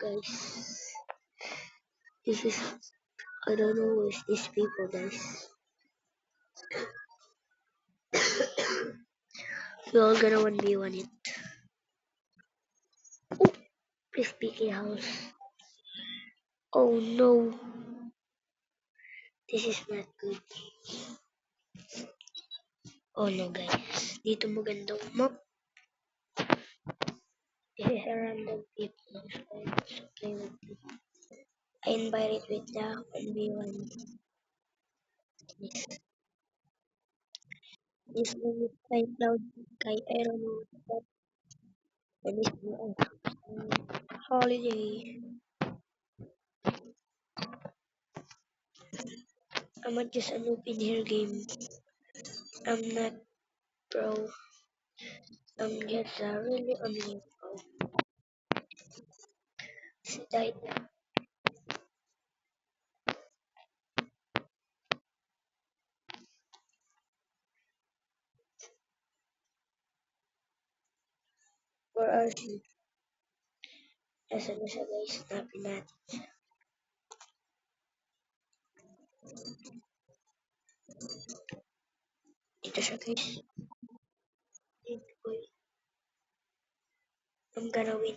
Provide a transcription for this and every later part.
guys. This is I don't know who is these people, guys. We all gonna 1v1 it. Oh, please speaking house. Oh no, this is not good. Oh no, guys. Dito magandang map. This is a random people. So play with me. I invited with the 1v1. This, this one is kay Cloud. Kay I don't know what. And this one holiday. I'm just a noob in here game. I'm not pro. I'm just a really only pro. She died. Where are she? Nasa na siya guys? Hanapin natin. Dito siya guys. Dito boy. I'm gonna win.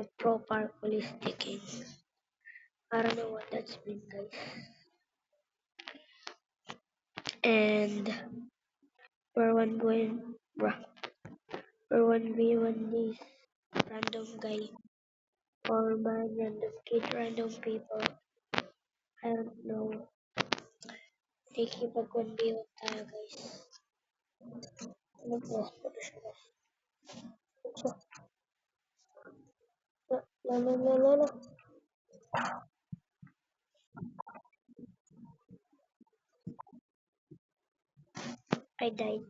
A pro parkour is taking. I don't know what that's mean guys. And we're one going bruh. We're 1v1 this random guy. Or man, random kid, random people. I don't know. Nakikipag 1v1 tayo guys. Ano po? Ano siya guys? Lalo. I died.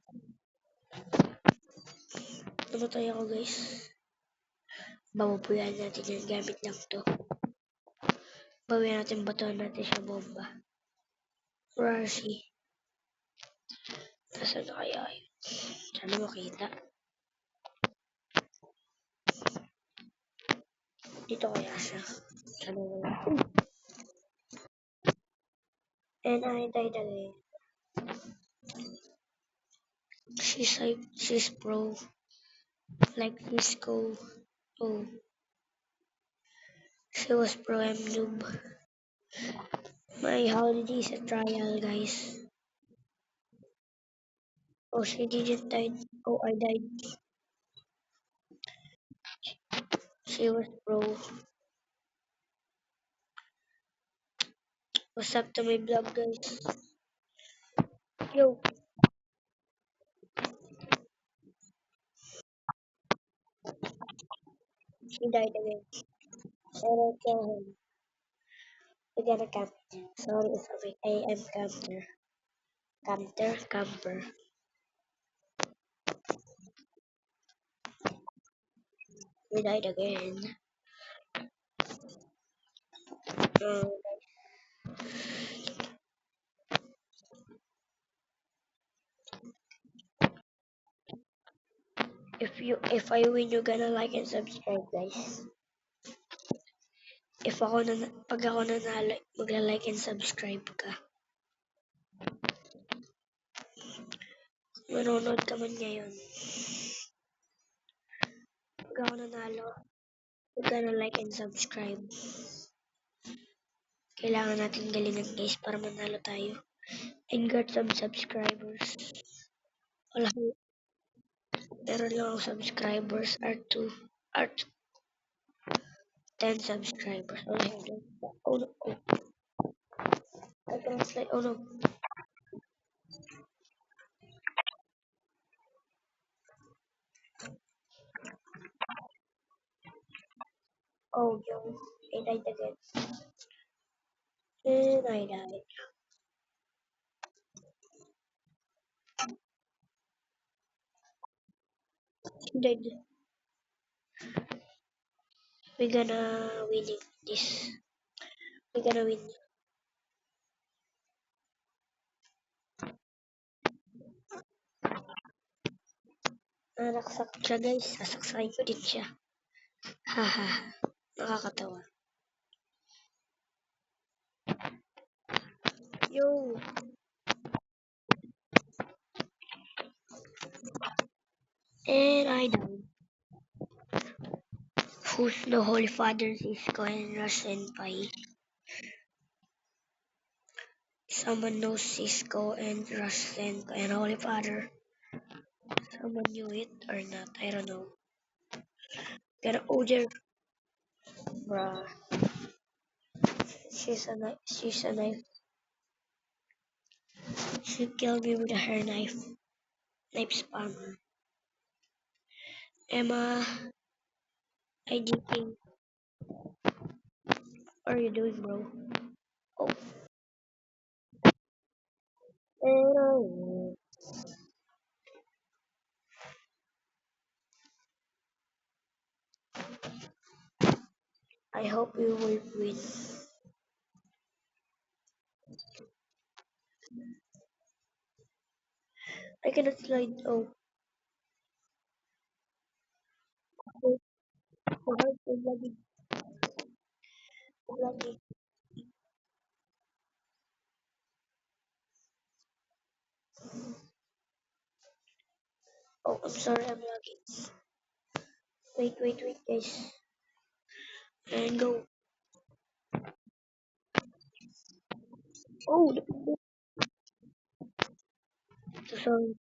Namatay ako guys. Bababuyan natin yan. Gamit lang to. Bawian natin batuhan natin siya bomba. Where is she? Nasaan na kaya yun? Sana makita. Dito kaya siya. Sana wala. And I died again. She's pro. Like Cisco. Oh. She was pro, I'm noob. My holiday is a trial, guys. Oh, she didn't die. Oh, I died. She was pro. What's up to my vlog, guys? Yo, she died again. Sorry, kill him. We gotta camp. Sorry. I am camper. Camper. We died again. Um, if I win, you gonna like and subscribe, guys. Pag ako nanalo, magla-like and subscribe ka. Manonood ka man ngayon. Pag ako nanalo, you gonna like and subscribe. Kailangan natin galingan guys para manalo tayo. And get some subscribers. Wala, meron lang ako subscribers are 10 subscribers. Oh no. I translate. Oh no. Oh yo. I died again. And I died. He died. We gonna winning this. We gonna win. Naksak siya guys. Sasaksakin ko din siya. Haha, nakakatawa. Yo, and I know who's the Holy Father, Cisco and Russ Senpai. Someone knows Cisco and Russ Senpai and Holy Father. Someone knew it or not, I don't know. Pero oh dear, bruh, she's a knife. She killed me with her knife spam. Emma, IDK, what are you doing, bro? Oh, oh. I hope you will win. I cannot slide. Oh, oh, oh, I'm lagging, I'm lagging. Oh, I'm sorry, I'm lagging. Wait, guys. And go. Oh, so sorry.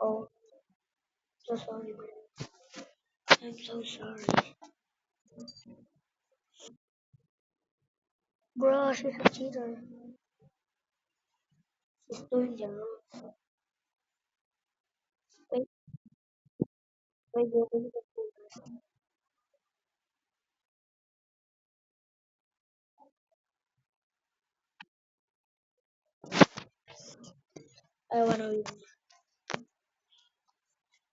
Oh, so sorry, bro. I'm so sorry. Bro, she's a cheater. She's doing the wrong. Wait, wait. I wanna win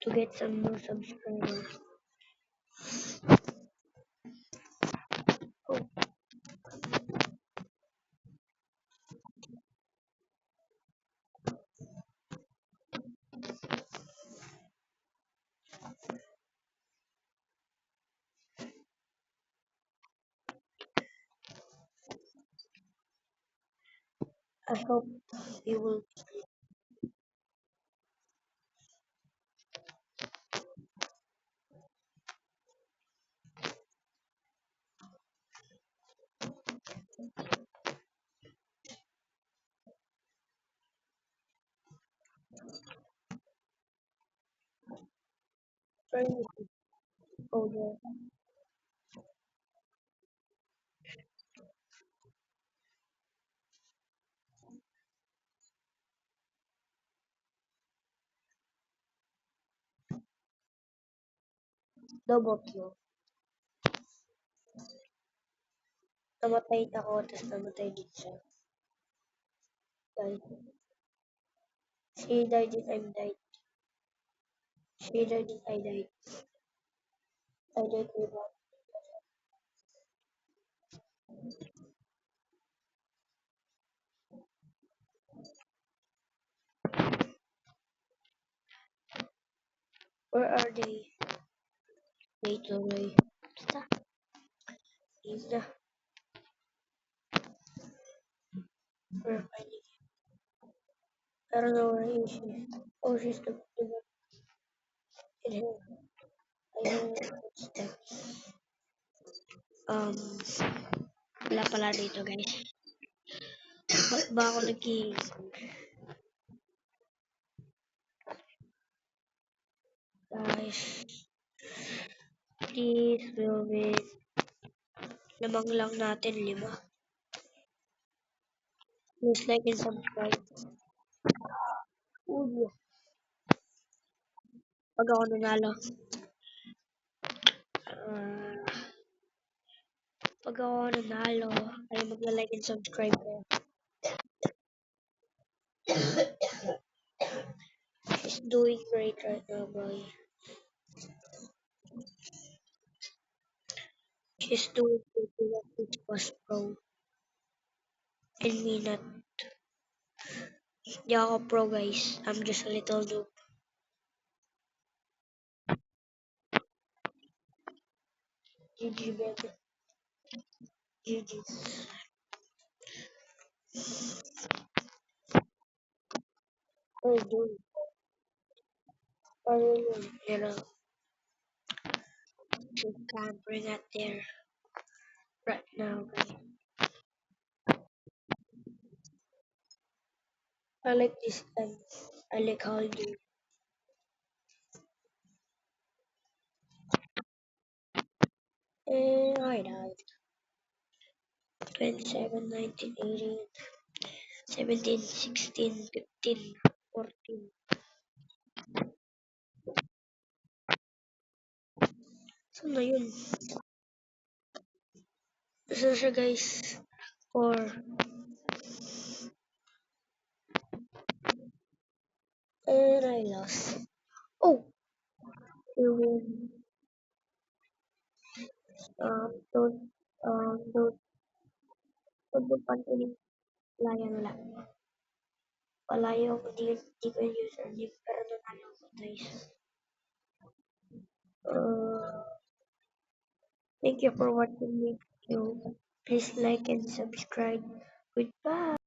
to get some more subscribers. Oh, I hope you will. Oh, yeah. Double kill. Namatay ako, tapos namatay din siya. Died. She died and I died. She died and I died. I died with her. Where are they? Wait, away. Basta. Is the where finding? I don't know where is she. Oh, she's the one in here. I hear footsteps. Um, wala pala dito, guys. Ba't ba ako guys, please, will wait. Lamang lang natin, 5. Please like and subscribe. Uy, pag ako nanalo. Ah, pag ako nanalo, ay magla-like and subscribe kayo. She's doing great right now, boy. She's doing great with this was pro. And me not. Di ako pro guys. I'm just a little noob. GG baby. GG. Oh dude. Oh, you know, you can't bring it there right now. Guys. I like this time. I like how you do. And I died. 27, 19, 18, 17, 16, 15, 14. Saan na yun? Saan siya guys? Or, and I lost. Oh! You win. Don't mo pantunin. Wala yan, wala. Wala yung, di ko yung username, pero nanalo ko guys. Uh, Thank you for watching me. Please like and subscribe. Goodbye.